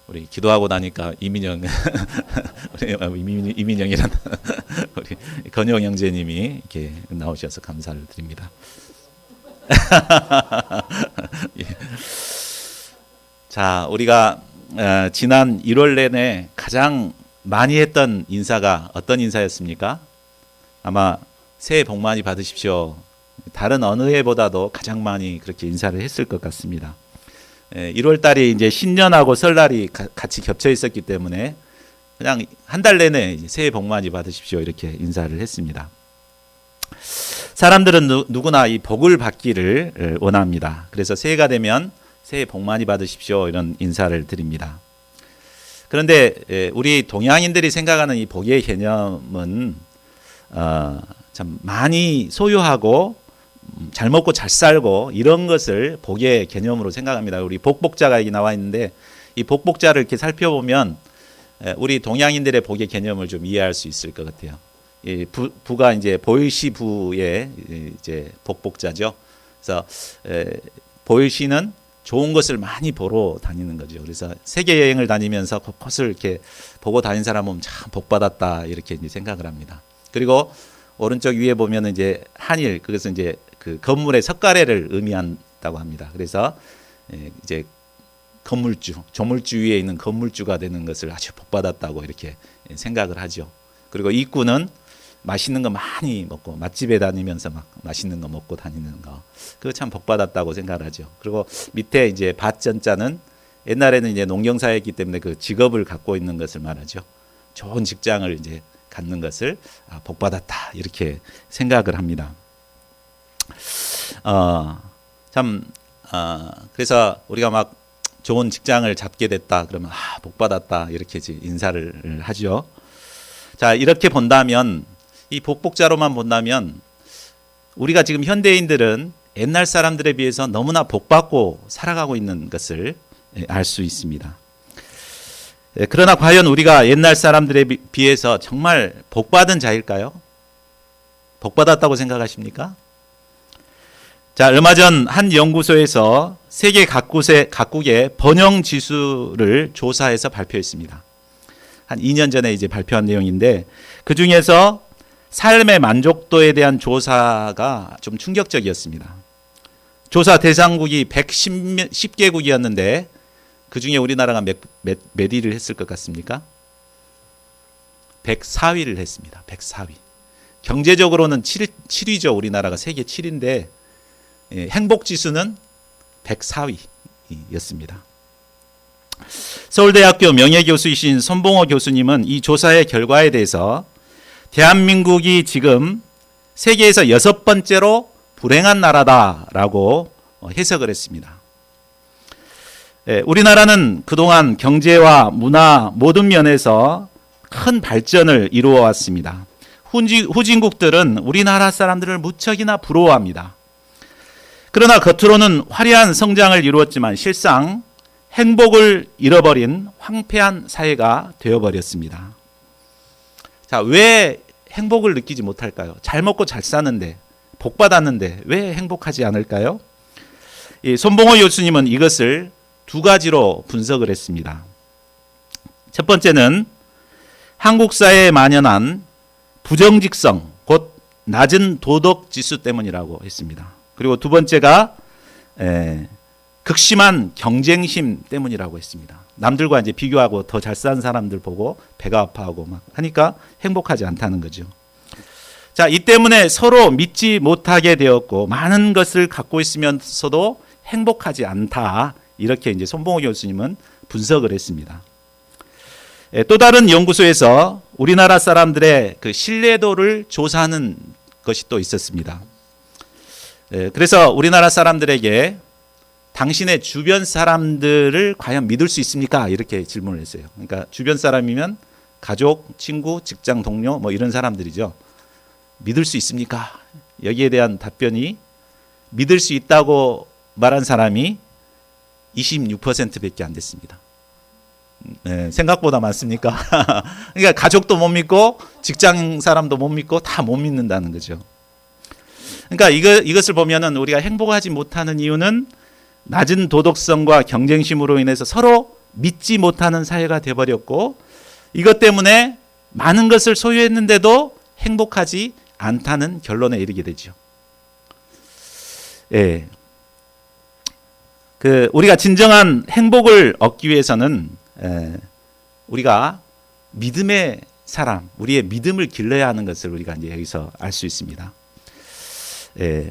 우리 기도하고 나니까 이민영 이민영이란 우리 건영 형제님이 이렇게 나오셔서 감사를 드립니다. 예. 자, 우리가 지난 1월 내내 가장 많이 했던 인사가 어떤 인사였습니까? 아마 새해 복 많이 받으십시오. 다른 어느 해보다도 가장 많이 그렇게 인사를 했을 것 같습니다. 1월 달이 이제 신년하고 설날이 같이 겹쳐 있었기 때문에 그냥 한 달 내내 새해 복 많이 받으십시오 이렇게 인사를 했습니다. 사람들은 누구나 이 복을 받기를 원합니다. 그래서 새해가 되면 새해 복 많이 받으십시오 이런 인사를 드립니다. 그런데 우리 동양인들이 생각하는 이 복의 개념은 참 많이 소유하고 잘 먹고 잘 살고 이런 것을 복의 개념으로 생각합니다. 우리 복복자가 여기 나와 있는데 이 복복자를 이렇게 살펴보면 우리 동양인들의 복의 개념을 좀 이해할 수 있을 것 같아요. 이 부가 이제 보일시부의 이제 복복자죠. 그래서 보일시는 좋은 것을 많이 보러 다니는 거죠. 그래서 세계 여행을 다니면서 곳곳을 이렇게 보고 다닌 사람은 참 복 받았다 이렇게 이제 생각을 합니다. 그리고 오른쪽 위에 보면 이제 한일, 그것은 이제 그 건물의 석가래를 의미한다고 합니다. 그래서 이제 건물주, 조물주 위에 있는 건물주가 되는 것을 아주 복 받았다고 이렇게 생각을 하죠. 그리고 입구는 맛있는 거 많이 먹고 맛집에 다니면서 막 맛있는 거 먹고 다니는 거, 그거 참 복 받았다고 생각을 하죠. 그리고 밑에 이제 밭전자는 옛날에는 이제 농경사였기 때문에 그 직업을 갖고 있는 것을 말하죠. 좋은 직장을 이제 갖는 것을 복 받았다 이렇게 생각을 합니다. 그래서 우리가 막 좋은 직장을 잡게 됐다 그러면 복 받았다 이렇게 이제 인사를 하죠. 자, 이렇게 본다면 이 복복자로만 본다면 우리가 지금 현대인들은 옛날 사람들에 비해서 너무나 복받고 살아가고 있는 것을 알 수 있습니다. 그러나 과연 우리가 옛날 사람들에 비해서 정말 복받은 자일까요? 복받았다고 생각하십니까? 자, 얼마 전 한 연구소에서 세계 각국의 번영 지수를 조사해서 발표했습니다. 한 2년 전에 이제 발표한 내용인데 그 중에서 삶의 만족도에 대한 조사가 좀 충격적이었습니다. 조사 대상국이 110개국이었는데 그 중에 우리나라가 몇 위를 했을 것 같습니까? 104위를 했습니다. 104위. 경제적으로는 7위죠. 우리나라가 세계 7위인데 행복지수는 104위였습니다. 서울대학교 명예교수이신 손봉호 교수님은 이 조사의 결과에 대해서 대한민국이 지금 세계에서 6번째로 불행한 나라다라고 해석을 했습니다. 우리나라는 그동안 경제와 문화 모든 면에서 큰 발전을 이루어 왔습니다. 후진국들은 우리나라 사람들을 무척이나 부러워합니다. 그러나 겉으로는 화려한 성장을 이루었지만 실상 행복을 잃어버린 황폐한 사회가 되어버렸습니다. 자, 왜 행복을 느끼지 못할까요? 잘 먹고 잘 사는데, 복 받았는데 왜 행복하지 않을까요? 이 손봉호 교수님은 이것을 두 가지로 분석을 했습니다. 첫 번째는 한국 사회에 만연한 부정직성, 곧 낮은 도덕 지수 때문이라고 했습니다. 그리고 두 번째가 극심한 경쟁심 때문이라고 했습니다. 남들과 이제 비교하고 더 잘 사는 사람들 보고 배가 아파하고 막 하니까 행복하지 않다는 거죠. 자, 이 때문에 서로 믿지 못하게 되었고 많은 것을 갖고 있으면서도 행복하지 않다. 이렇게 이제 손봉호 교수님은 분석을 했습니다. 또 다른 연구소에서 우리나라 사람들의 그 신뢰도를 조사하는 것이 또 있었습니다. 그래서 우리나라 사람들에게 당신의 주변 사람들을 과연 믿을 수 있습니까? 이렇게 질문을 했어요. 그러니까 주변 사람이면 가족, 친구, 직장 동료 뭐 이런 사람들이죠. 믿을 수 있습니까? 여기에 대한 답변이 믿을 수 있다고 말한 사람이 26%밖에 안 됐습니다. 생각보다 많습니까? 그러니까 가족도 못 믿고 직장 사람도 못 믿고 다 못 믿는다는 거죠. 그러니까 이것을 보면은 우리가 행복하지 못하는 이유는 낮은 도덕성과 경쟁심으로 인해서 서로 믿지 못하는 사회가 되어버렸고, 이것 때문에 많은 것을 소유했는데도 행복하지 않다는 결론에 이르게 되죠. 예. 우리가 진정한 행복을 얻기 위해서는 우리가 믿음의 사람, 우리의 믿음을 길러야 하는 것을 우리가 이제 여기서 알 수 있습니다.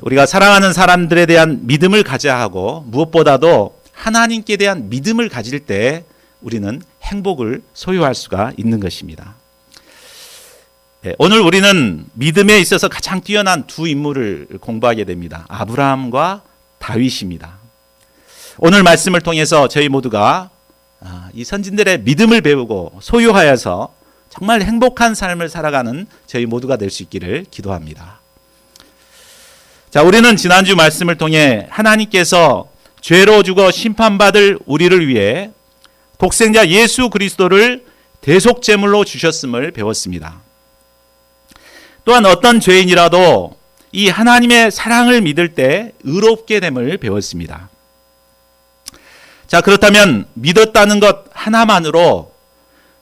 우리가 사랑하는 사람들에 대한 믿음을 가져야 하고, 무엇보다도 하나님께 대한 믿음을 가질 때 우리는 행복을 소유할 수가 있는 것입니다. 오늘 우리는 믿음에 있어서 가장 뛰어난 두 인물을 공부하게 됩니다. 아브라함과 다윗입니다. 오늘 말씀을 통해서 저희 모두가 이 선진들의 믿음을 배우고 소유하여서 정말 행복한 삶을 살아가는 저희 모두가 될 수 있기를 기도합니다. 자, 우리는 지난주 말씀을 통해 하나님께서 죄로 죽어 심판받을 우리를 위해 독생자 예수 그리스도를 대속제물로 주셨음을 배웠습니다. 또한 어떤 죄인이라도 이 하나님의 사랑을 믿을 때 의롭게 됨을 배웠습니다. 자, 그렇다면 믿었다는 것 하나만으로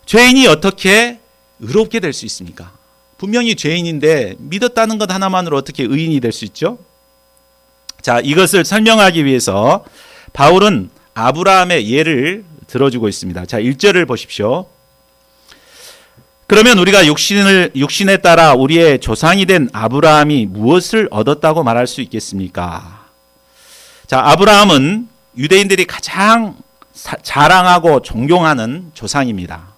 죄인이 어떻게 의롭게 될 수 있습니까? 분명히 죄인인데 믿었다는 것 하나만으로 어떻게 의인이 될 수 있죠? 자, 이것을 설명하기 위해서 바울은 아브라함의 예를 들어주고 있습니다. 자, 1절을 보십시오. 그러면 우리가 육신에 따라 우리의 조상이 된 아브라함이 무엇을 얻었다고 말할 수 있겠습니까? 자, 아브라함은 유대인들이 가장 자랑하고 존경하는 조상입니다.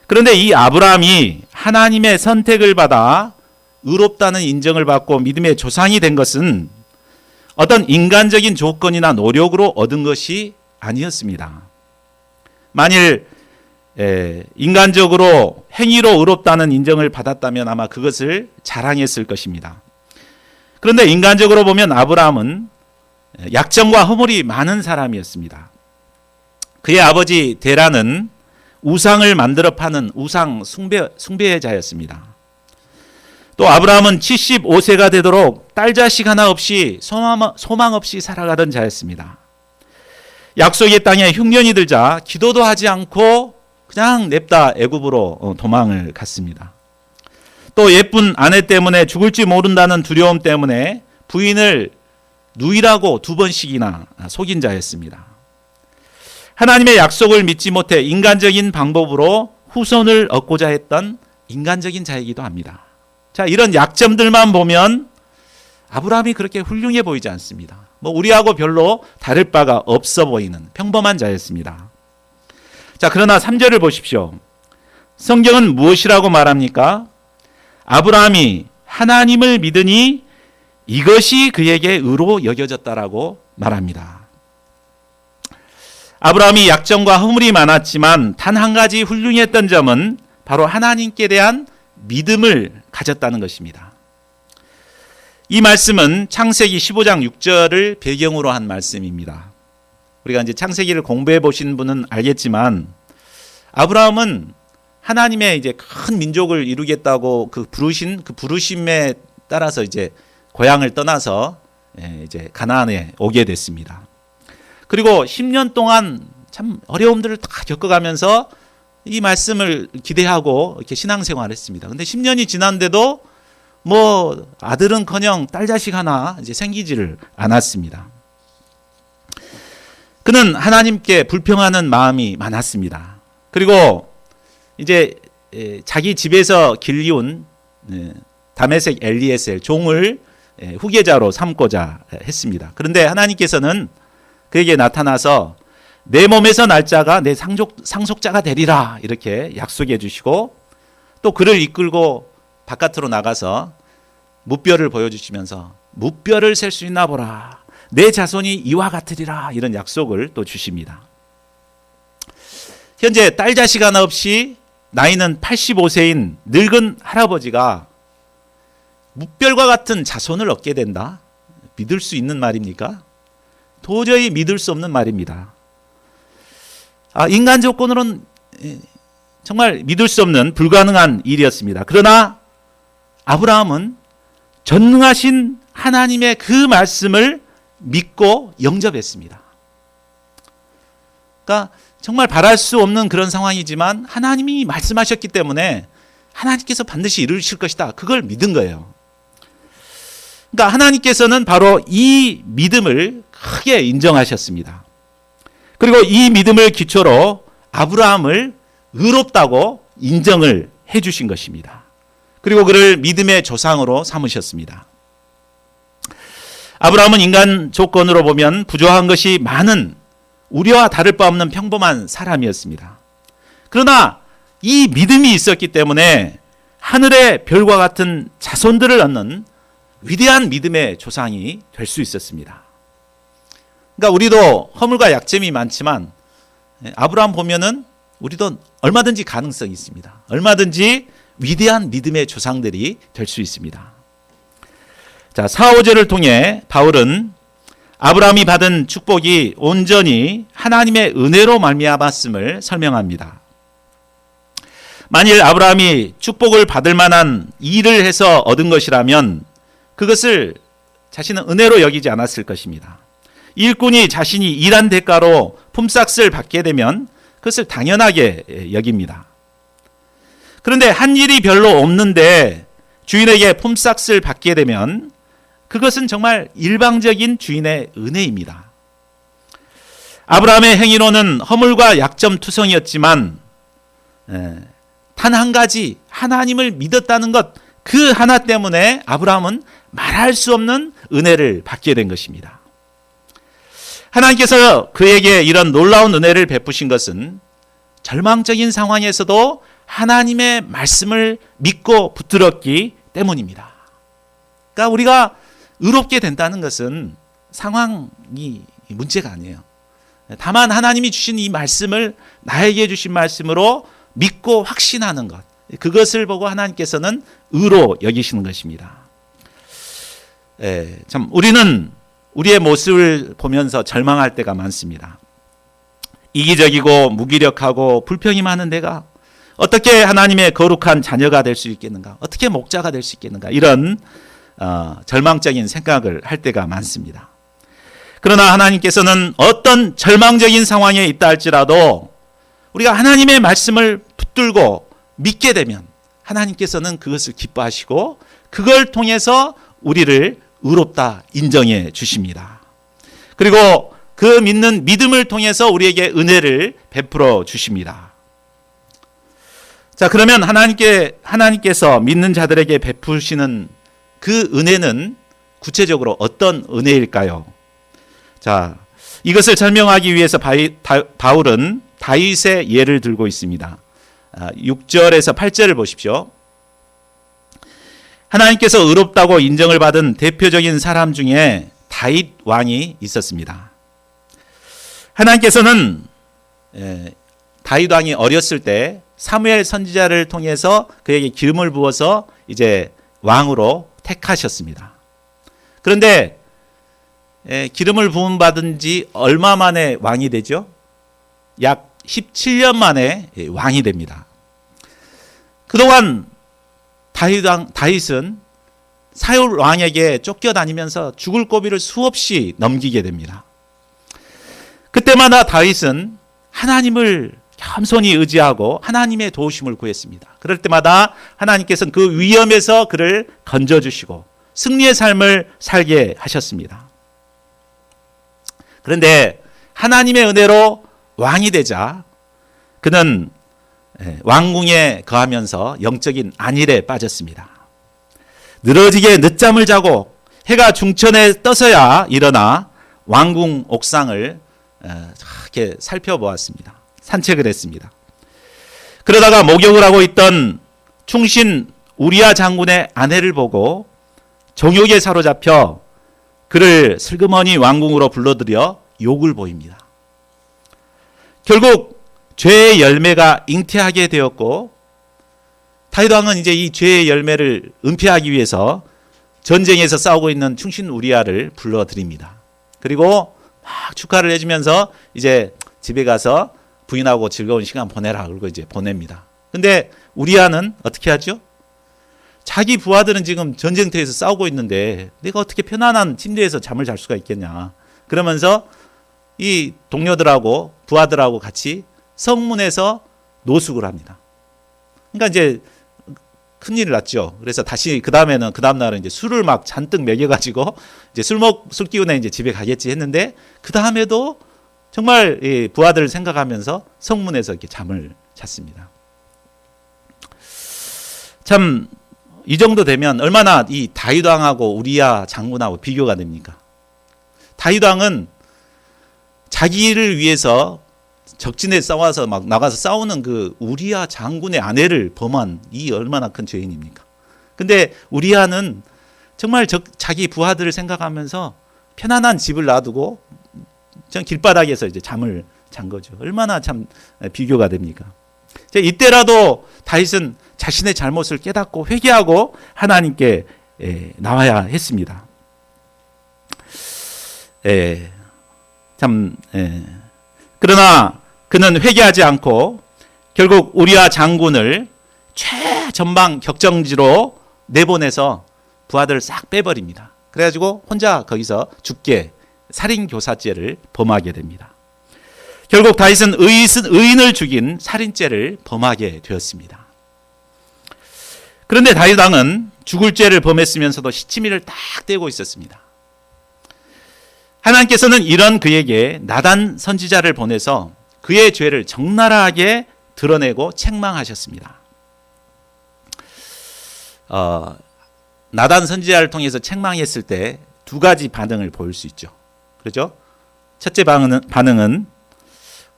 그런데 이 아브라함이 하나님의 선택을 받아 의롭다는 인정을 받고 믿음의 조상이 된 것은 어떤 인간적인 조건이나 노력으로 얻은 것이 아니었습니다. 만일 인간적으로 행위로 의롭다는 인정을 받았다면 아마 그것을 자랑했을 것입니다. 그런데 인간적으로 보면 아브라함은 약점과 허물이 많은 사람이었습니다. 그의 아버지 데라는 우상을 만들어 파는 우상 숭배자였습니다. 또 아브라함은 75세가 되도록 딸 자식 하나 없이 소망 없이 살아가던 자였습니다. 약속의 땅에 흉년이 들자 기도도 하지 않고 그냥 냅다 애굽으로 도망을 갔습니다. 또 예쁜 아내 때문에 죽을지 모른다는 두려움 때문에 부인을 누이라고 2번씩이나 속인 자였습니다. 하나님의 약속을 믿지 못해 인간적인 방법으로 후손을 얻고자 했던 인간적인 자이기도 합니다. 자, 이런 약점들만 보면 아브라함이 그렇게 훌륭해 보이지 않습니다. 우리하고 별로 다를 바가 없어 보이는 평범한 자였습니다. 자, 그러나 3절을 보십시오. 성경은 무엇이라고 말합니까? 아브라함이 하나님을 믿으니 이것이 그에게 의로 여겨졌다라고 말합니다. 아브라함이 약점과 허물이 많았지만 단 한 가지 훌륭했던 점은 바로 하나님께 대한 믿음을 가졌다는 것입니다. 이 말씀은 창세기 15장 6절을 배경으로 한 말씀입니다. 우리가 이제 창세기를 공부해 보신 분은 알겠지만 아브라함은 하나님의 이제 큰 민족을 이루겠다고 그 부르심에 따라서 이제 고향을 떠나서 이제 가나안에 오게 됐습니다. 그리고 10년 동안 참 어려움들을 다 겪어가면서 이 말씀을 기대하고 이렇게 신앙생활을 했습니다. 근데 10년이 지났는데도 아들은커녕 딸 자식 하나 이제 생기지를 않았습니다. 그는 하나님께 불평하는 마음이 많았습니다. 그리고 이제 자기 집에서 길리운 다메섹 엘리에셀 종을 후계자로 삼고자 했습니다. 그런데 하나님께서는 그에게 나타나서 내 몸에서 날 자가 내 상속자가 되리라 이렇게 약속해 주시고 또 그를 이끌고 바깥으로 나가서 무뼈를 보여주시면서 무뼈를 셀 수 있나 보라. 내 자손이 이와 같으리라 이런 약속을 또 주십니다. 현재 딸 자식 하나 없이 나이는 85세인 늙은 할아버지가 무뼈과 같은 자손을 얻게 된다? 믿을 수 있는 말입니까? 도저히 믿을 수 없는 말입니다. 인간 조건으로는 정말 믿을 수 없는 불가능한 일이었습니다. 그러나 아브라함은 전능하신 하나님의 그 말씀을 믿고 영접했습니다. 그러니까 정말 바랄 수 없는 그런 상황이지만 하나님이 말씀하셨기 때문에 하나님께서 반드시 이루실 것이다. 그걸 믿은 거예요. 그러니까 하나님께서는 바로 이 믿음을 크게 인정하셨습니다. 그리고 이 믿음을 기초로 아브라함을 의롭다고 인정을 해 주신 것입니다. 그리고 그를 믿음의 조상으로 삼으셨습니다. 아브라함은 인간 조건으로 보면 부족한 것이 많은 우리와 다를 바 없는 평범한 사람이었습니다. 그러나 이 믿음이 있었기 때문에 하늘의 별과 같은 자손들을 얻는 위대한 믿음의 조상이 될 수 있었습니다. 그러니까 우리도 허물과 약점이 많지만 아브라함 보면은 우리도 얼마든지 가능성이 있습니다. 얼마든지 위대한 믿음의 조상들이 될 수 있습니다. 자, 4, 5절을 통해 바울은 아브라함이 받은 축복이 온전히 하나님의 은혜로 말미암았음을 설명합니다. 만일 아브라함이 축복을 받을 만한 일을 해서 얻은 것이라면 그것을 자신은 은혜로 여기지 않았을 것입니다. 일꾼이 자신이 일한 대가로 품삯을 받게 되면 그것을 당연하게 여깁니다. 그런데 한 일이 별로 없는데 주인에게 품삯을 받게 되면 그것은 정말 일방적인 주인의 은혜입니다. 아브라함의 행위로는 허물과 약점 투성이었지만 단 한 가지 하나님을 믿었다는 것, 그 하나 때문에 아브라함은 말할 수 없는 은혜를 받게 된 것입니다. 하나님께서 그에게 이런 놀라운 은혜를 베푸신 것은 절망적인 상황에서도 하나님의 말씀을 믿고 붙들었기 때문입니다. 그러니까 우리가 의롭게 된다는 것은 상황이 문제가 아니에요. 다만 하나님이 주신 이 말씀을 나에게 주신 말씀으로 믿고 확신하는 것, 그것을 보고 하나님께서는 의로 여기시는 것입니다. 참 우리는 우리의 모습을 보면서 절망할 때가 많습니다. 이기적이고 무기력하고 불평이 많은 내가 어떻게 하나님의 거룩한 자녀가 될 수 있겠는가? 어떻게 목자가 될 수 있겠는가? 이런 절망적인 생각을 할 때가 많습니다. 그러나 하나님께서는 어떤 절망적인 상황에 있다 할지라도 우리가 하나님의 말씀을 붙들고 믿게 되면 하나님께서는 그것을 기뻐하시고 그걸 통해서 우리를 의롭다 인정해 주십니다. 그리고 그 믿는 믿음을 통해서 우리에게 은혜를 베풀어 주십니다. 자, 그러면 하나님께서 믿는 자들에게 베푸시는 그 은혜는 구체적으로 어떤 은혜일까요? 자, 이것을 설명하기 위해서 바울은 다윗의 예를 들고 있습니다. 6절에서 8절을 보십시오. 하나님께서 의롭다고 인정을 받은 대표적인 사람 중에 다윗 왕이 있었습니다. 하나님께서는 다윗 왕이 어렸을 때 사무엘 선지자를 통해서 그에게 기름을 부어서 이제 왕으로 택하셨습니다. 그런데 기름을 부음 받은 지 얼마 만에 왕이 되죠? 약 17년 만에 왕이 됩니다. 그동안 다윗은 사울 왕에게 쫓겨다니면서 죽을 고비를 수없이 넘기게 됩니다. 그때마다 다윗은 하나님을 겸손히 의지하고 하나님의 도우심을 구했습니다. 그럴 때마다 하나님께서는 그 위험에서 그를 건져주시고 승리의 삶을 살게 하셨습니다. 그런데 하나님의 은혜로 왕이 되자 그는 왕궁에 거하면서 영적인 안일에 빠졌습니다. 늘어지게 늦잠을 자고 해가 중천에 떠서야 일어나 왕궁 옥상을 이렇게 살펴보았습니다. 산책을 했습니다. 그러다가 목욕을 하고 있던 충신 우리야 장군의 아내를 보고 정욕에 사로잡혀 그를 슬그머니 왕궁으로 불러들여 욕을 보입니다. 결국 죄의 열매가 잉태하게 되었고 다윗 왕은 이제 이 죄의 열매를 은폐하기 위해서 전쟁에서 싸우고 있는 충신 우리야를 불러들입니다. 그리고 막 축하를 해주면서 이제 집에 가서 부인하고 즐거운 시간 보내라 그러고 이제 보냅니다. 근데 우리야는 어떻게 하죠? 자기 부하들은 지금 전쟁터에서 싸우고 있는데 내가 어떻게 편안한 침대에서 잠을 잘 수가 있겠냐. 그러면서 이 동료들하고 부하들하고 같이 성문에서 노숙을 합니다. 그러니까 이제 큰일이 났죠. 그래서 다시 그 다음 날은 이제 술을 막 잔뜩 먹여가지고 이제 술 기운에 이제 집에 가겠지 했는데 그 다음에도 정말 이 부하들을 생각하면서 성문에서 이렇게 잠을 잤습니다. 참 이 정도 되면 얼마나 이 다윗 왕하고 우리야 장군하고 비교가 됩니까? 다윗 왕은 자기를 위해서 적진에 싸워서 막 나가서 싸우는 그 우리야 장군의 아내를 범한 이 얼마나 큰 죄인입니까? 근데 우리야는 정말 자기 부하들을 생각하면서 편안한 집을 놔두고 전 길바닥에서 이제 잠을 잔 거죠. 얼마나 참 비교가 됩니까? 이때라도 다윗은 자신의 잘못을 깨닫고 회개하고 하나님께 나와야 했습니다. 그러나 그는 회개하지 않고 결국 우리야 장군을 최전방 격정지로 내보내서 부하들을 싹 빼버립니다. 그래가지고 혼자 거기서 죽게 살인교사죄를 범하게 됩니다. 결국 다윗은 의인을 죽인 살인죄를 범하게 되었습니다. 그런데 다윗 왕은 죽을 죄를 범했으면서도 시치미를 딱 떼고 있었습니다. 하나님께서는 이런 그에게 나단 선지자를 보내서 그의 죄를 적나라하게 드러내고 책망하셨습니다. 나단 선지자를 통해서 책망했을 때 두 가지 반응을 보일 수 있죠. 그렇죠? 첫째 반응은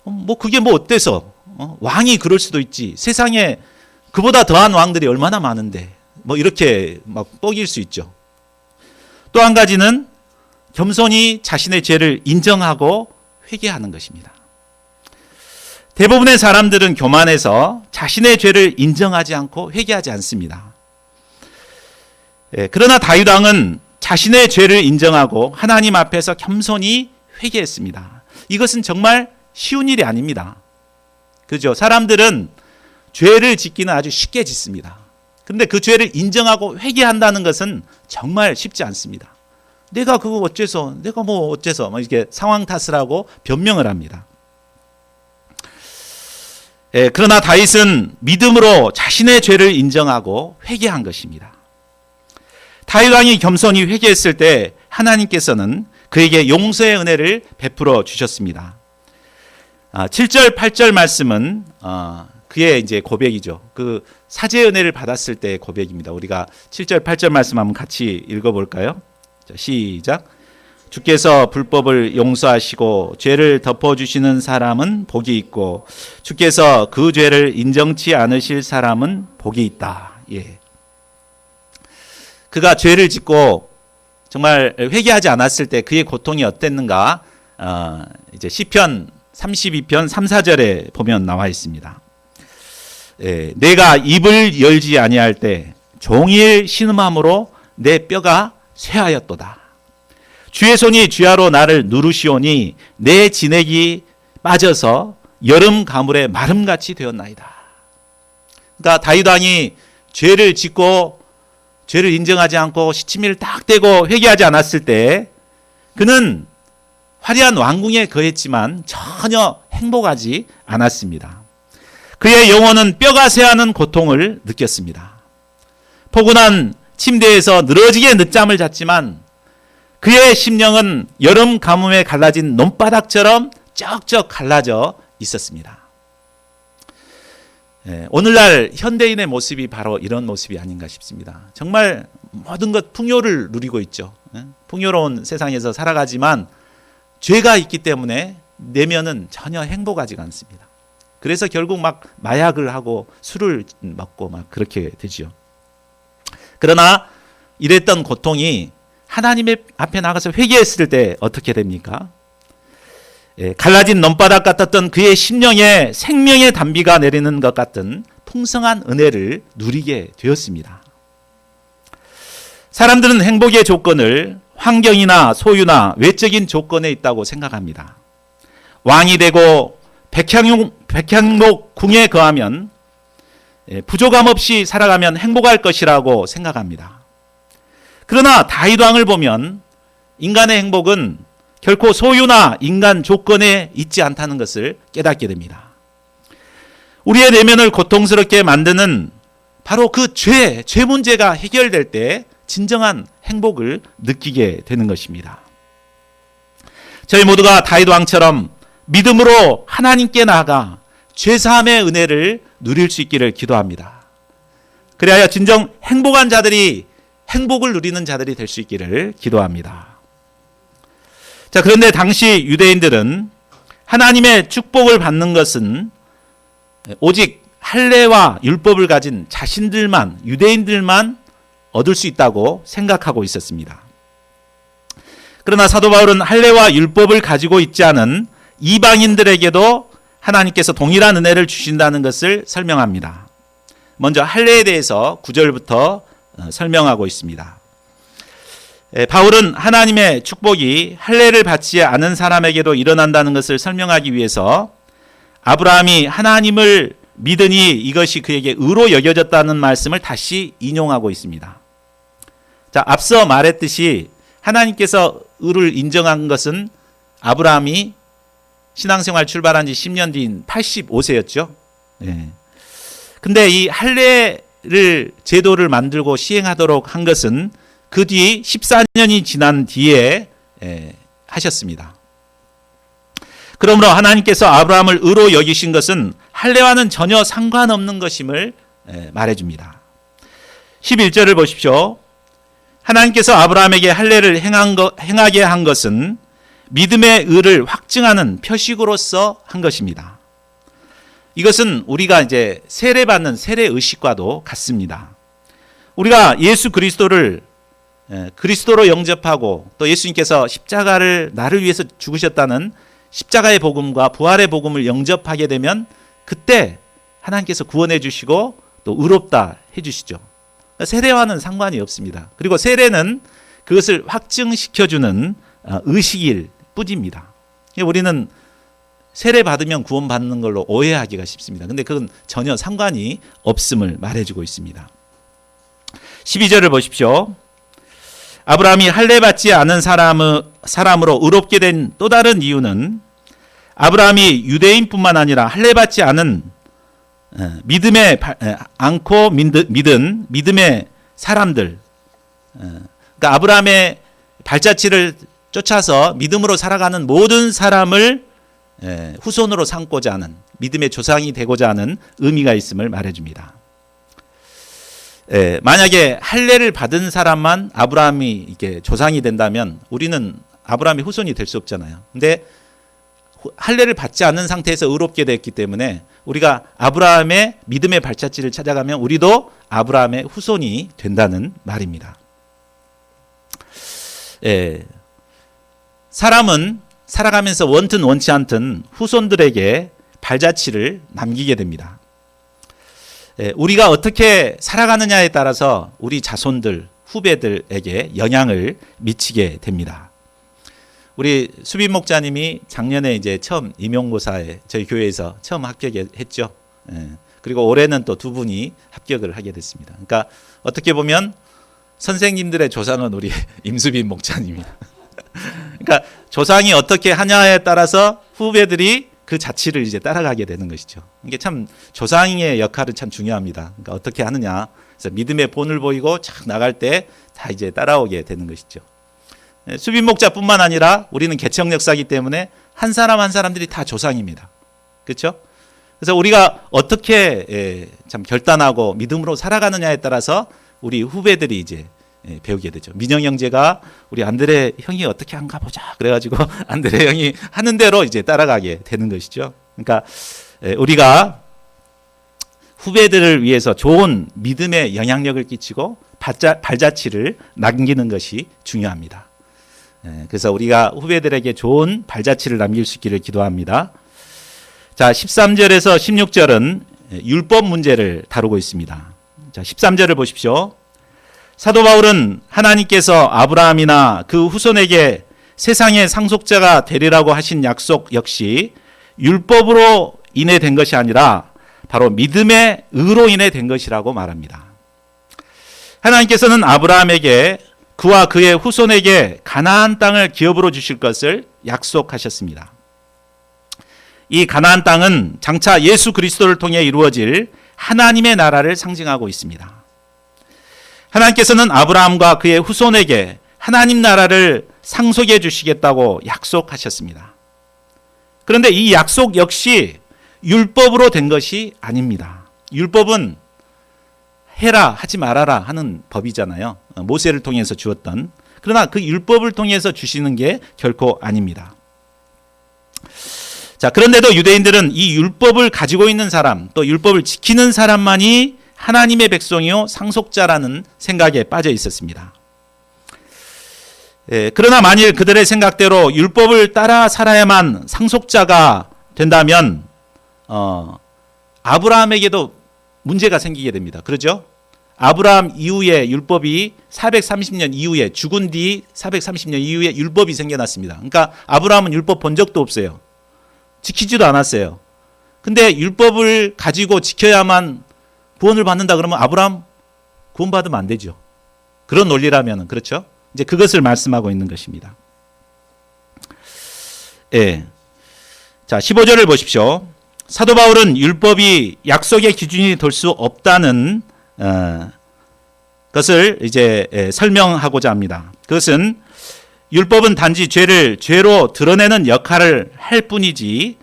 뭐 그게 뭐 어때서 왕이 그럴 수도 있지. 세상에 그보다 더한 왕들이 얼마나 많은데 뭐 이렇게 막 뻐길 수 있죠. 또 한 가지는 겸손히 자신의 죄를 인정하고 회개하는 것입니다. 대부분의 사람들은 교만해서 자신의 죄를 인정하지 않고 회개하지 않습니다. 그러나 다윗 왕은 자신의 죄를 인정하고 하나님 앞에서 겸손히 회개했습니다. 이것은 정말 쉬운 일이 아닙니다. 그죠? 사람들은 죄를 짓기는 아주 쉽게 짓습니다. 그런데 그 죄를 인정하고 회개한다는 것은 정말 쉽지 않습니다. 내가 그거 어째서, 내가 뭐 어째서, 이렇게 상황 탓을 하고 변명을 합니다. 그러나 다윗은 믿음으로 자신의 죄를 인정하고 회개한 것입니다. 다윗 왕이 겸손히 회개했을 때 하나님께서는 그에게 용서의 은혜를 베풀어 주셨습니다. 7절, 8절 말씀은 그의 이제 고백이죠. 그 사죄의 은혜를 받았을 때의 고백입니다. 우리가 7절, 8절 말씀 한번 같이 읽어볼까요? 자, 시작. 주께서 불법을 용서하시고 죄를 덮어주시는 사람은 복이 있고 주께서 그 죄를 인정치 않으실 사람은 복이 있다. 예. 그가 죄를 짓고 정말 회개하지 않았을 때 그의 고통이 어땠는가? 이제 시편 32편 3, 4절에 보면 나와 있습니다. 내가 입을 열지 아니할 때 종일 신음함으로 내 뼈가 쇠하였도다. 주의 손이 쥐하로 나를 누르시오니 내 진액이 빠져서 여름 가물의 마름같이 되었나이다. 그러니까 다윗 왕이 죄를 짓고 죄를 인정하지 않고 시치미를 딱 떼고 회개하지 않았을 때 그는 화려한 왕궁에 거했지만 전혀 행복하지 않았습니다. 그의 영혼은 뼈가 쇠하는 고통을 느꼈습니다. 포근한 침대에서 늘어지게 늦잠을 잤지만 그의 심령은 여름 가뭄에 갈라진 논바닥처럼 쩍쩍 갈라져 있었습니다. 오늘날 현대인의 모습이 바로 이런 모습이 아닌가 싶습니다. 정말 모든 것 풍요를 누리고 있죠. 풍요로운 세상에서 살아가지만 죄가 있기 때문에 내면은 전혀 행복하지가 않습니다. 그래서 결국 막 마약을 하고 술을 먹고 막 그렇게 되죠. 그러나 이랬던 고통이 하나님의 앞에 나가서 회개했을 때 어떻게 됩니까? 갈라진 논바닥 같았던 그의 심령에 생명의 단비가 내리는 것 같은 풍성한 은혜를 누리게 되었습니다. 사람들은 행복의 조건을 환경이나 소유나 외적인 조건에 있다고 생각합니다. 왕이 되고 백향목 궁에 거하면 부족함 없이 살아가면 행복할 것이라고 생각합니다. 그러나 다윗 왕을 보면 인간의 행복은 결코 소유나 인간 조건에 있지 않다는 것을 깨닫게 됩니다. 우리의 내면을 고통스럽게 만드는 바로 그 죄 문제가 해결될 때 진정한 행복을 느끼게 되는 것입니다. 저희 모두가 다윗 왕처럼 믿음으로 하나님께 나아가 죄사함의 은혜를 누릴 수 있기를 기도합니다. 그리하여 진정 행복한 자들이 행복을 누리는 자들이 될 수 있기를 기도합니다. 자, 그런데 당시 유대인들은 하나님의 축복을 받는 것은 오직 할례와 율법을 가진 자신들만, 유대인들만 얻을 수 있다고 생각하고 있었습니다. 그러나 사도 바울은 할례와 율법을 가지고 있지 않은 이방인들에게도 하나님께서 동일한 은혜를 주신다는 것을 설명합니다. 먼저 할례에 대해서 9절부터 설명하고 있습니다. 바울은 하나님의 축복이 할례를 받지 않은 사람에게도 일어난다는 것을 설명하기 위해서 아브라함이 하나님을 믿으니 이것이 그에게 의로 여겨졌다는 말씀을 다시 인용하고 있습니다. 자, 앞서 말했듯이 하나님께서 의를 인정한 것은 아브라함이 신앙생활 출발한 지 10년 뒤인 85세였죠. 네. 근데 이 할례를 제도를 만들고 시행하도록 한 것은 그 뒤 14년이 지난 뒤에 하셨습니다. 그러므로 하나님께서 아브라함을 의로 여기신 것은 할례와는 전혀 상관없는 것임을 말해줍니다. 11절을 보십시오. 하나님께서 아브라함에게 할례를 행하게 한 것은 믿음의 의를 확증하는 표식으로서 한 것입니다. 이것은 우리가 이제 세례받는 세례 의식과도 같습니다. 우리가 예수 그리스도를 그리스도로 영접하고 또 예수님께서 십자가를 나를 위해서 죽으셨다는 십자가의 복음과 부활의 복음을 영접하게 되면 그때 하나님께서 구원해 주시고 또 의롭다 해 주시죠. 세례와는 상관이 없습니다. 그리고 세례는 그것을 확증시켜주는 의식일 뿐입니다. 우리는 세례 받으면 구원 받는 걸로 오해하기가 쉽습니다. 근데 그건 전혀 상관이 없음을 말해주고 있습니다. 12절을 보십시오. 아브라함이 할례 받지 않은 사람으로 의롭게 된 또 다른 이유는 아브라함이 유대인뿐만 아니라 할례 받지 않은 믿음에 않고 믿은 믿음의 사람들, 그러니까 아브라함의 발자취를 쫓아서 믿음으로 살아가는 모든 사람을 후손으로 삼고자 하는, 믿음의 조상이 되고자 하는 의미가 있음을 말해줍니다. 만약에 할례를 받은 사람만 아브라함이 이게 조상이 된다면 우리는 아브라함의 후손이 될 수 없잖아요. 근데 할례를 받지 않는 상태에서 의롭게 됐기 때문에 우리가 아브라함의 믿음의 발자취를 찾아가면 우리도 아브라함의 후손이 된다는 말입니다. 사람은 살아가면서 원튼 원치 않든 후손들에게 발자취를 남기게 됩니다. 우리가 어떻게 살아가느냐에 따라서 우리 자손들, 후배들에게 영향을 미치게 됩니다. 우리 수빈 목자님이 작년에 이제 처음 임용고사에 저희 교회에서 처음 합격했죠. 그리고 올해는 또 두 분이 합격을 하게 됐습니다. 그러니까 어떻게 보면 선생님들의 조상은 우리 임수빈 목자님이에요. 그러니까 조상이 어떻게 하냐에 따라서 후배들이 그 자취를 이제 따라가게 되는 것이죠. 이게 참 조상의 역할은 참 중요합니다. 그러니까 어떻게 하느냐. 그래서 믿음의 본을 보이고 착 나갈 때 다 이제 따라오게 되는 것이죠. 수빈 목자뿐만 아니라 우리는 개척 역사이기 때문에 한 사람 한 사람들이 다 조상입니다. 그렇죠? 그래서 우리가 어떻게 참 결단하고 믿음으로 살아가느냐에 따라서 우리 후배들이 이제 배우게 되죠. 민영 형제가 우리 안드레 형이 어떻게 한가 보자. 그래가지고 안드레 형이 하는 대로 이제 따라가게 되는 것이죠. 그러니까 우리가 후배들을 위해서 좋은 믿음의 영향력을 끼치고 발자취를 남기는 것이 중요합니다. 그래서 우리가 후배들에게 좋은 발자취를 남길 수 있기를 기도합니다. 자, 13절에서 16절은 율법 문제를 다루고 있습니다. 자, 13절을 보십시오. 사도 바울은 하나님께서 아브라함이나 그 후손에게 세상의 상속자가 되리라고 하신 약속 역시 율법으로 인해 된 것이 아니라 바로 믿음의 의로 인해 된 것이라고 말합니다. 하나님께서는 아브라함에게 그와 그의 후손에게 가나안 땅을 기업으로 주실 것을 약속하셨습니다. 이 가나안 땅은 장차 예수 그리스도를 통해 이루어질 하나님의 나라를 상징하고 있습니다. 하나님께서는 아브라함과 그의 후손에게 하나님 나라를 상속해 주시겠다고 약속하셨습니다. 그런데 이 약속 역시 율법으로 된 것이 아닙니다. 율법은 해라 하지 말아라 하는 법이잖아요. 모세를 통해서 주었던. 그러나 그 율법을 통해서 주시는 게 결코 아닙니다. 자, 그런데도 유대인들은 이 율법을 가지고 있는 사람, 또 율법을 지키는 사람만이 하나님의 백성이요 상속자라는 생각에 빠져 있었습니다. 그러나 만일 그들의 생각대로 율법을 따라 살아야만 상속자가 된다면 아브라함에게도 문제가 생기게 됩니다. 그렇죠? 아브라함 이후에 율법이 430년 이후에 죽은 뒤 430년 이후에 율법이 생겨났습니다. 그러니까 아브라함은 율법 본 적도 없어요. 지키지도 않았어요. 근데 율법을 가지고 지켜야만 구원을 받는다 그러면 아브라함 구원받으면 안 되죠. 그런 논리라면 그렇죠? 이제 그것을 말씀하고 있는 것입니다. 예. 자, 15절을 보십시오. 사도 바울은 율법이 약속의 기준이 될 수 없다는 것을 이제 설명하고자 합니다. 그것은 율법은 단지 죄를 죄로 드러내는 역할을 할 뿐이지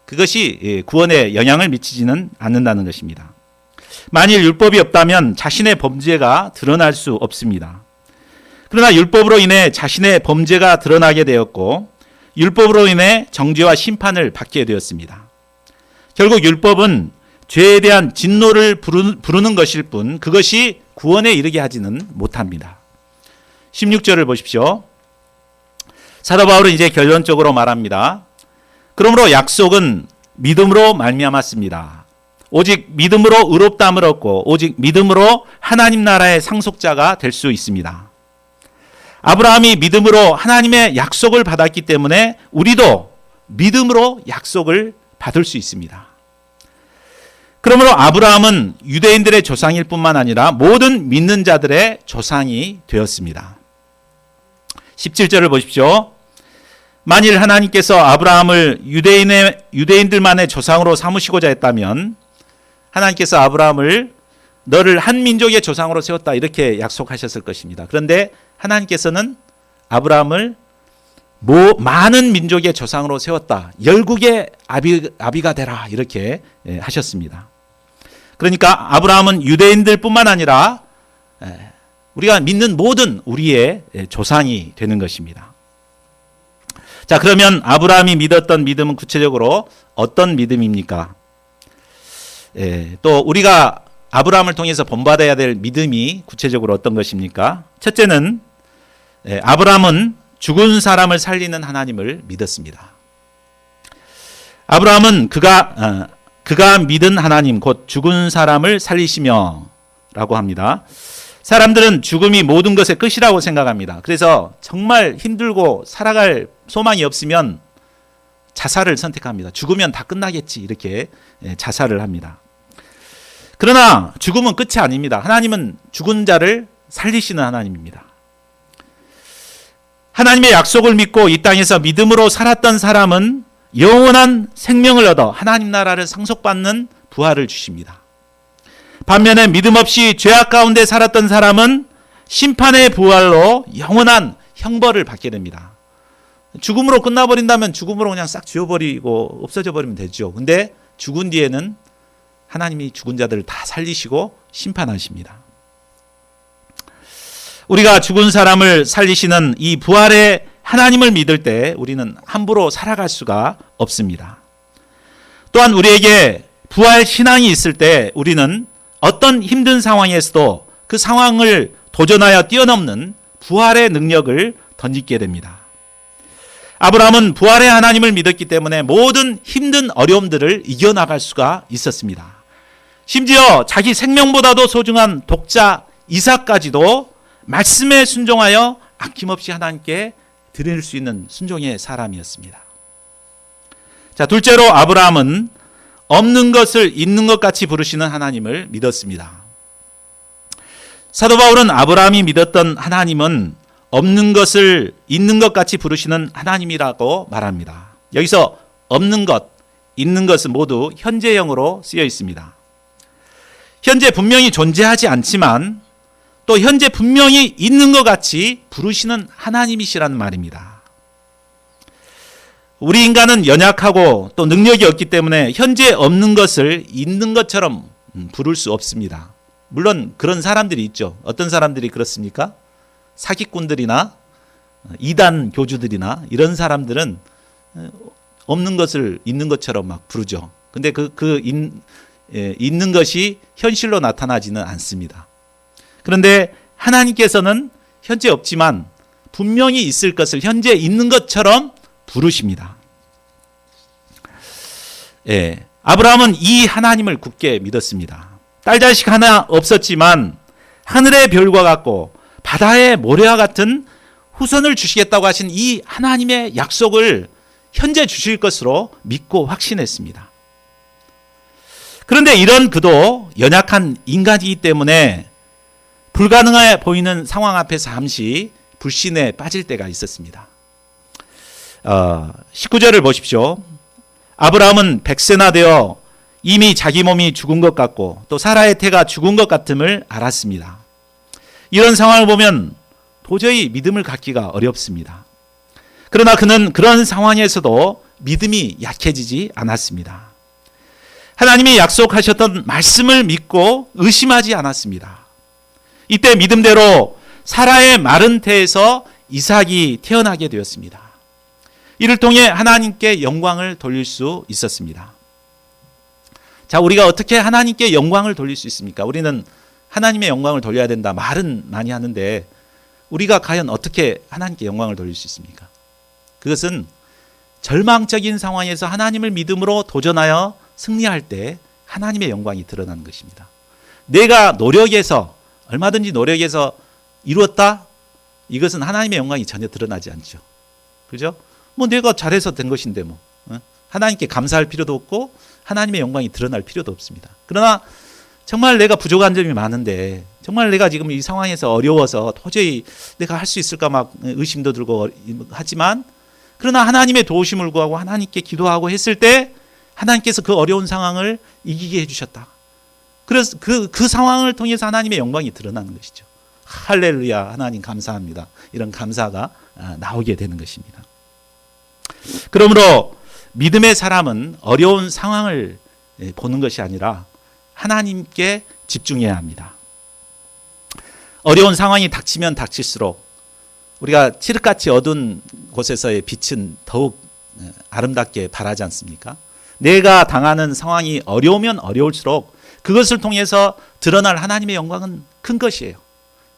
그것이 구원에 영향을 미치지는 않는다는 것입니다. 만일 율법이 없다면 자신의 범죄가 드러날 수 없습니다. 그러나 율법으로 인해 자신의 범죄가 드러나게 되었고 율법으로 인해 정죄와 심판을 받게 되었습니다. 결국 율법은 죄에 대한 진노를 부르는 것일 뿐 그것이 구원에 이르게 하지는 못합니다. 16절을 보십시오. 사도 바울은 이제 결론적으로 말합니다. 그러므로 약속은 믿음으로 말미암았습니다. 오직 믿음으로 의롭다함을 얻고 오직 믿음으로 하나님 나라의 상속자가 될 수 있습니다. 아브라함이 믿음으로 하나님의 약속을 받았기 때문에 우리도 믿음으로 약속을 받을 수 있습니다. 그러므로 아브라함은 유대인들의 조상일 뿐만 아니라 모든 믿는 자들의 조상이 되었습니다. 17절을 보십시오. 만일 하나님께서 아브라함을 유대인들만의 조상으로 삼으시고자 했다면 하나님께서 아브라함을 너를 한 민족의 조상으로 세웠다 이렇게 약속하셨을 것입니다. 그런데 하나님께서는 아브라함을 많은 민족의 조상으로 세웠다. 열국의 아비가 되라 이렇게 하셨습니다. 그러니까 아브라함은 유대인들뿐만 아니라 우리가 믿는 모든 우리의 조상이 되는 것입니다. 자, 그러면 아브라함이 믿었던 믿음은 구체적으로 어떤 믿음입니까? 또 우리가 아브라함을 통해서 본받아야 될 믿음이 구체적으로 어떤 것입니까? 첫째는 아브라함은 죽은 사람을 살리는 하나님을 믿었습니다. 아브라함은 그가 믿은 하나님 곧 죽은 사람을 살리시며 라고 합니다. 사람들은 죽음이 모든 것의 끝이라고 생각합니다. 그래서 정말 힘들고 살아갈 소망이 없으면 자살을 선택합니다. 죽으면 다 끝나겠지 이렇게 자살을 합니다. 그러나 죽음은 끝이 아닙니다. 하나님은 죽은 자를 살리시는 하나님입니다. 하나님의 약속을 믿고 이 땅에서 믿음으로 살았던 사람은 영원한 생명을 얻어 하나님 나라를 상속받는 부활을 주십니다. 반면에 믿음 없이 죄악 가운데 살았던 사람은 심판의 부활로 영원한 형벌을 받게 됩니다. 죽음으로 끝나버린다면 죽음으로 그냥 싹 지워버리고 없어져 버리면 되죠. 근데 죽은 뒤에는 하나님이 죽은 자들을 다 살리시고 심판하십니다. 우리가 죽은 사람을 살리시는 이 부활의 하나님을 믿을 때 우리는 함부로 살아갈 수가 없습니다. 또한 우리에게 부활 신앙이 있을 때 우리는 어떤 힘든 상황에서도 그 상황을 도전하여 뛰어넘는 부활의 능력을 던지게 됩니다. 아브라함은 부활의 하나님을 믿었기 때문에 모든 힘든 어려움들을 이겨나갈 수가 있었습니다. 심지어 자기 생명보다도 소중한 독자 이삭까지도 말씀에 순종하여 아낌없이 하나님께 드릴 수 있는 순종의 사람이었습니다. 자, 둘째로 아브라함은 없는 것을 있는 것 같이 부르시는 하나님을 믿었습니다. 사도 바울은 아브라함이 믿었던 하나님은 없는 것을 있는 것 같이 부르시는 하나님이라고 말합니다. 여기서 없는 것, 있는 것은 모두 현재형으로 쓰여 있습니다. 현재 분명히 존재하지 않지만 또 현재 분명히 있는 것 같이 부르시는 하나님이시라는 말입니다. 우리 인간은 연약하고 또 능력이 없기 때문에 현재 없는 것을 있는 것처럼 부를 수 없습니다. 물론 그런 사람들이 있죠. 어떤 사람들이 그렇습니까? 사기꾼들이나 이단 교주들이나 이런 사람들은 없는 것을 있는 것처럼 막 부르죠. 근데 있는 것이 현실로 나타나지는 않습니다. 그런데 하나님께서는 현재 없지만 분명히 있을 것을 현재 있는 것처럼 부르십니다. 아브라함은 이 하나님을 굳게 믿었습니다. 딸 자식 하나 없었지만 하늘의 별과 같고 바다의 모래와 같은 후손을 주시겠다고 하신 이 하나님의 약속을 현재 주실 것으로 믿고 확신했습니다. 그런데 이런 그도 연약한 인간이기 때문에 불가능해 보이는 상황 앞에서 잠시 불신에 빠질 때가 있었습니다. 19절을 보십시오. 아브라함은 100세나 되어 이미 자기 몸이 죽은 것 같고 또 사라의 태가 죽은 것 같음을 알았습니다. 이런 상황을 보면 도저히 믿음을 갖기가 어렵습니다. 그러나 그는 그런 상황에서도 믿음이 약해지지 않았습니다. 하나님이 약속하셨던 말씀을 믿고 의심하지 않았습니다. 이때 믿음대로 사라의 마른 태에서 이삭이 태어나게 되었습니다. 이를 통해 하나님께 영광을 돌릴 수 있었습니다. 자, 우리가 어떻게 하나님께 영광을 돌릴 수 있습니까? 우리는 하나님의 영광을 돌려야 된다 말은 많이 하는데 우리가 과연 어떻게 하나님께 영광을 돌릴 수 있습니까? 그것은 절망적인 상황에서 하나님을 믿음으로 도전하여 승리할 때 하나님의 영광이 드러나는 것입니다. 내가 노력해서 얼마든지 노력해서 이루었다? 이것은 하나님의 영광이 전혀 드러나지 않죠. 그죠? 뭐 내가 잘해서 된 것인데 뭐 하나님께 감사할 필요도 없고 하나님의 영광이 드러날 필요도 없습니다. 그러나 정말 내가 부족한 점이 많은데 정말 내가 지금 이 상황에서 어려워서 도저히 내가 할 수 있을까 막 의심도 들고 하지만 그러나 하나님의 도우심을 구하고 하나님께 기도하고 했을 때 하나님께서 그 어려운 상황을 이기게 해주셨다. 그래서 그 상황을 통해서 하나님의 영광이 드러나는 것이죠. 할렐루야, 하나님 감사합니다. 이런 감사가 나오게 되는 것입니다. 그러므로 믿음의 사람은 어려운 상황을 보는 것이 아니라 하나님께 집중해야 합니다. 어려운 상황이 닥치면 닥칠수록 우리가 칠흑같이 어두운 곳에서의 빛은 더욱 아름답게 발하지 않습니까? 내가 당하는 상황이 어려우면 어려울수록 그것을 통해서 드러날 하나님의 영광은 큰 것이에요.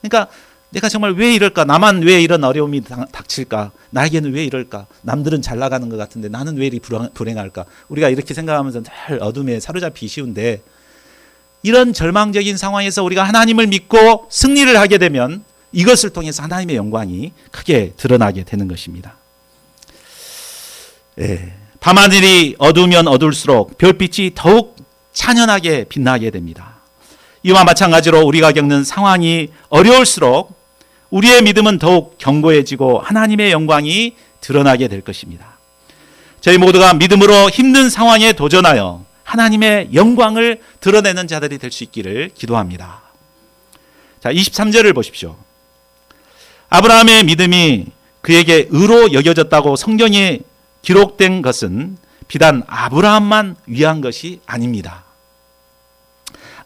그러니까 내가 정말 왜 이럴까? 나만 왜 이런 어려움이 닥칠까? 나에게는 왜 이럴까? 남들은 잘 나가는 것 같은데 나는 왜 이렇게 불행할까? 우리가 이렇게 생각하면서 늘 어둠에 사로잡히기 쉬운데 이런 절망적인 상황에서 우리가 하나님을 믿고 승리를 하게 되면 이것을 통해서 하나님의 영광이 크게 드러나게 되는 것입니다. 밤하늘이 어두우면 어두울수록 별빛이 더욱 찬연하게 빛나게 됩니다. 이와 마찬가지로 우리가 겪는 상황이 어려울수록 우리의 믿음은 더욱 견고해지고 하나님의 영광이 드러나게 될 것입니다. 저희 모두가 믿음으로 힘든 상황에 도전하여 하나님의 영광을 드러내는 자들이 될 수 있기를 기도합니다. 자, 23절을 보십시오. 아브라함의 믿음이 그에게 의로 여겨졌다고 성경에 기록된 것은 비단 아브라함만 위한 것이 아닙니다.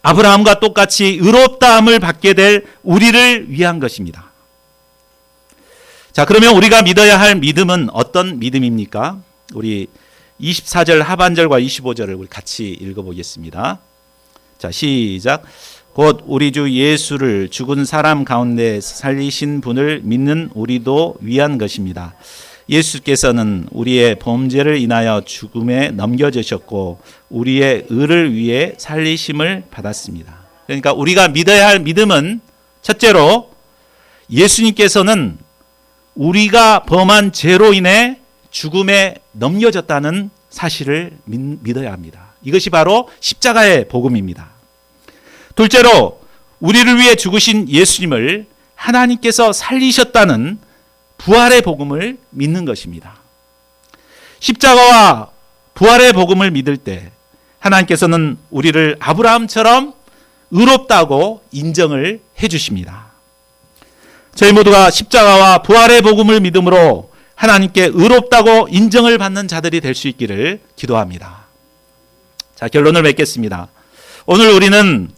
아브라함과 똑같이 의롭다함을 받게 될 우리를 위한 것입니다. 자, 그러면 우리가 믿어야 할 믿음은 어떤 믿음입니까? 우리 24절 하반절과 25절을 우리 같이 읽어보겠습니다. 자, 시작. 곧 우리 주 예수를 죽은 사람 가운데 살리신 분을 믿는 우리도 위한 것입니다. 예수께서는 우리의 범죄를 인하여 죽음에 넘겨주셨고 우리의 의를 위해 살리심을 받았습니다. 그러니까 우리가 믿어야 할 믿음은 첫째로 예수님께서는 우리가 범한 죄로 인해 죽음에 넘겨졌다는 사실을 믿어야 합니다. 이것이 바로 십자가의 복음입니다. 둘째로 우리를 위해 죽으신 예수님을 하나님께서 살리셨다는 부활의 복음을 믿는 것입니다. 십자가와 부활의 복음을 믿을 때 하나님께서는 우리를 아브라함처럼 의롭다고 인정을 해 주십니다. 저희 모두가 십자가와 부활의 복음을 믿음으로 하나님께 의롭다고 인정을 받는 자들이 될 수 있기를 기도합니다. 자, 결론을 맺겠습니다. 오늘 우리는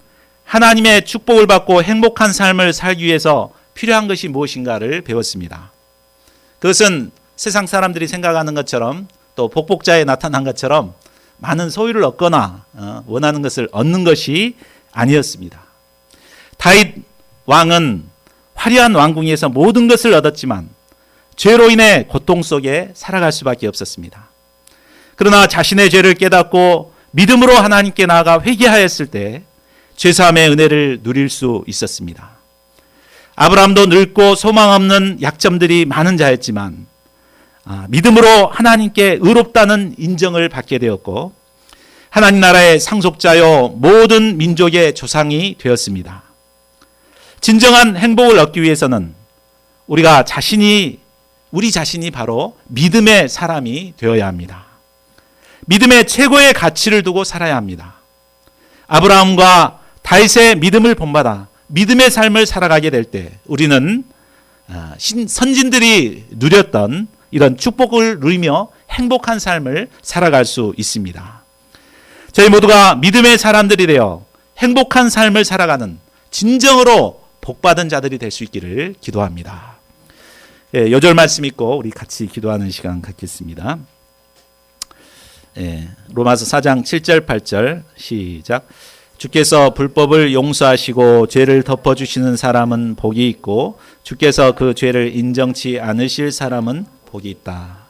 하나님의 축복을 받고 행복한 삶을 살기 위해서 필요한 것이 무엇인가를 배웠습니다. 그것은 세상 사람들이 생각하는 것처럼 또 복복자에 나타난 것처럼 많은 소유를 얻거나 원하는 것을 얻는 것이 아니었습니다. 다윗 왕은 화려한 왕궁에서 모든 것을 얻었지만 죄로 인해 고통 속에 살아갈 수밖에 없었습니다. 그러나 자신의 죄를 깨닫고 믿음으로 하나님께 나아가 회개하였을 때 죄사함의 은혜를 누릴 수 있었습니다. 아브라함도 늙고 소망 없는 약점들이 많은 자였지만 믿음으로 하나님께 의롭다는 인정을 받게 되었고 하나님 나라의 상속자요 모든 민족의 조상이 되었습니다. 진정한 행복을 얻기 위해서는 우리 자신이 바로 믿음의 사람이 되어야 합니다. 믿음의 최고의 가치를 두고 살아야 합니다. 아브라함과 다윗의 믿음을 본받아 믿음의 삶을 살아가게 될 때 우리는 선진들이 누렸던 이런 축복을 누리며 행복한 삶을 살아갈 수 있습니다. 저희 모두가 믿음의 사람들이 되어 행복한 삶을 살아가는 진정으로 복받은 자들이 될 수 있기를 기도합니다. 요절 말씀 읽고 우리 같이 기도하는 시간 갖겠습니다. 로마서 4장 7절 8절 시작. 주께서 불법을 용서하시고 죄를 덮어주시는 사람은 복이 있고 주께서 그 죄를 인정치 않으실 사람은 복이 있다.